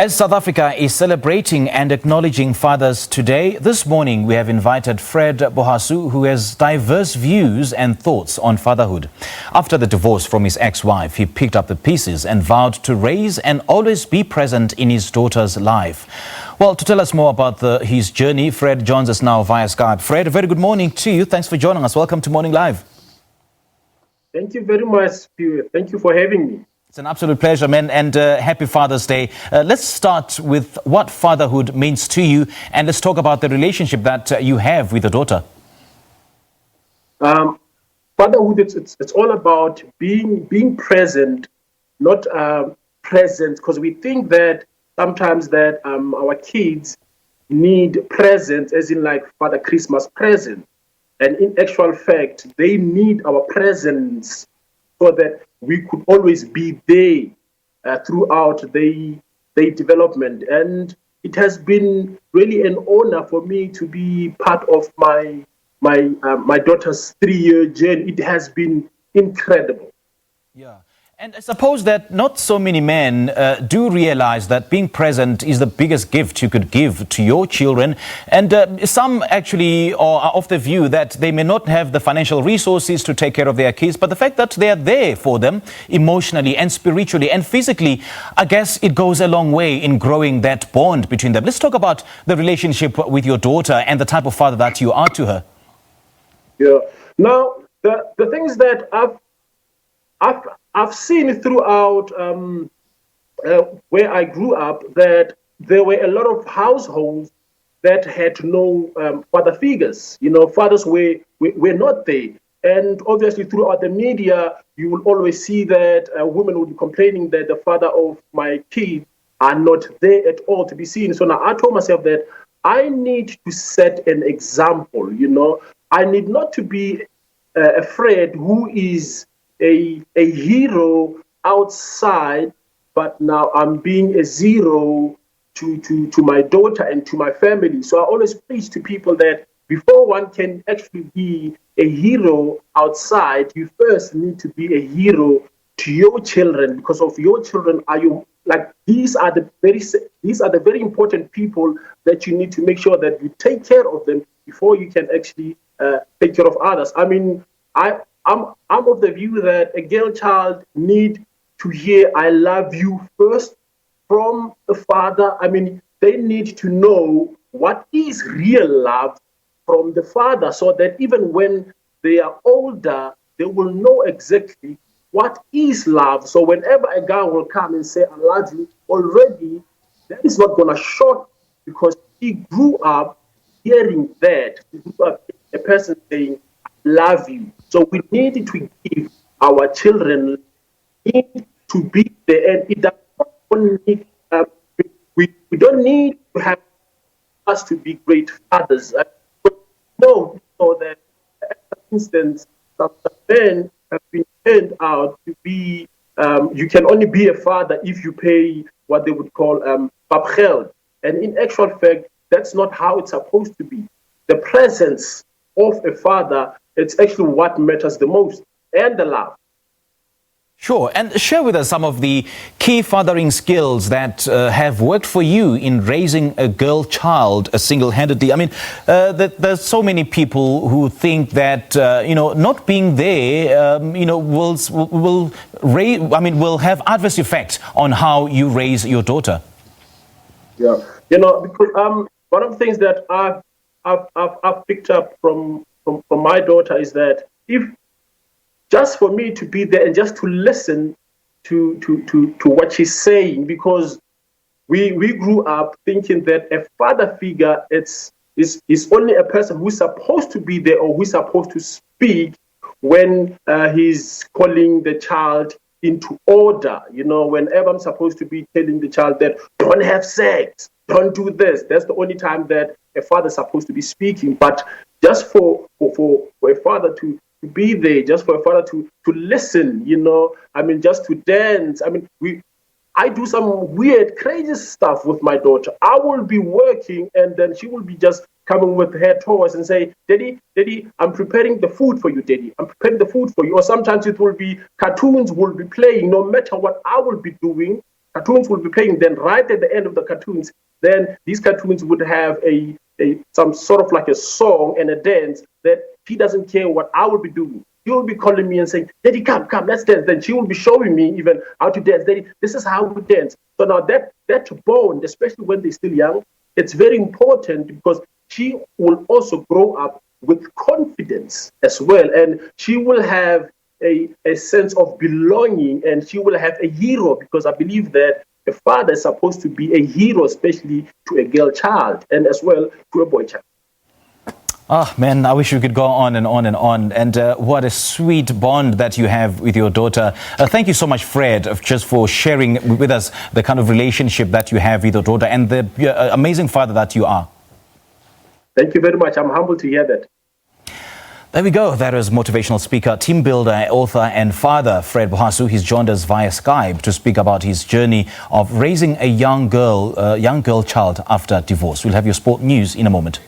As South Africa is celebrating and acknowledging fathers today, this morning we have invited Fred Bohasu, who has diverse views and thoughts on fatherhood. After the divorce from his ex-wife, he picked up the pieces and vowed to raise and always be present in his daughter's life. Well, to tell us more about his journey, Fred joins us now via Skype. Fred, a very good morning to you. Thanks for joining us. Welcome to Morning Live. Thank you very much, Stuart. Thank you for having me. It's an absolute pleasure, man, and happy Father's Day. Let's start with what fatherhood means to you, and let's talk about the relationship that you have with your daughter. Fatherhood, it's all about being present, not present, because we think that sometimes that our kids need presents, as in like Father Christmas present, and in actual fact, they need our presence so that we could always be there throughout their development. And it has been really an honor for me to be part of my daughter's 3-year journey. It has been incredible. Yeah. And I suppose that not so many men do realize that being present is the biggest gift you could give to your children. And some actually are of the view that they may not have the financial resources to take care of their kids, but the fact that they are there for them emotionally and spiritually and physically, I guess it goes a long way in growing that bond between them. Let's talk about the relationship with your daughter and the type of father that you are to her. Yeah. Now, the things that I've seen throughout where I grew up that there were a lot of households that had no father figures. You know, fathers were not there. And obviously throughout the media, you will always see that women will be complaining that the father of my kids are not there at all to be seen. So now I told myself that I need to set an example, you know. I need not to be Fred who is a hero outside, but now I'm being a zero to my daughter and to my family. So I always preach to people that before one can actually be a hero outside, you first need to be a hero to your children, because of your children are you like these are the very important people that you need to make sure that you take care of them before you can actually take care of others. I mean, I'm of the view that a girl child need to hear "I love you" first from the father. I mean, they need to know what is real love from the father, so that even when they are older, they will know exactly what is love. So whenever a guy will come and say "I love you," already that is not gonna shock, because he grew up hearing that. He grew up a person saying "I love you." So we need to give our children need to be there, and it does not need, we don't need to have us to be great fathers. No, so that, for instance, some men have been turned out to be. You can only be a father if you pay what they would call papgeld, and in actual fact, that's not how it's supposed to be. The presence of a father, it's actually what matters the most, and the love. Sure. And share with us some of the key fathering skills that have worked for you in raising a girl child single-handedly. I mean, there's so many people who think that, not being there, will have adverse effects on how you raise your daughter. Yeah. Because one of the things that I've picked up from my daughter is that if just for me to be there and just to listen to what she's saying, because we grew up thinking that a father figure is only a person who's supposed to be there or who's supposed to speak when he's calling the child into order. You know, whenever I'm supposed to be telling the child that don't have sex, don't do this, that's the only time that a father's supposed to be speaking. But just for a father to be there, just for a father to listen, I mean, just to dance. I mean, I do some weird, crazy stuff with my daughter. I will be working, and then she will be just coming with her toys and say, Daddy, I'm preparing the food for you, Daddy. I'm preparing the food for you. Or sometimes it will be cartoons will be playing. No matter what I will be doing, cartoons will be playing. Then right at the end of the cartoons, then these cartoons would have some sort of like a song and a dance that she doesn't care what I will be doing. She will be calling me and saying, "Daddy, come, let's dance." Then she will be showing me even how to dance. Daddy, this is how we dance. So now that bond, especially when they're still young, it's very important because she will also grow up with confidence as well. And she will have a sense of belonging, and she will have a hero, because I believe that a father is supposed to be a hero, especially to a girl child and as well to a boy child. Oh, man, I wish we could go on and on and on. And what a sweet bond that you have with your daughter. Thank you so much, Fred, just for sharing with us the kind of relationship that you have with your daughter and the amazing father that you are. Thank you very much. I'm humbled to hear that. There we go. That is motivational speaker, team builder, author and father, Fred Bohasu. He's joined us via Skype to speak about his journey of raising a young girl child after divorce. We'll have your sport news in a moment.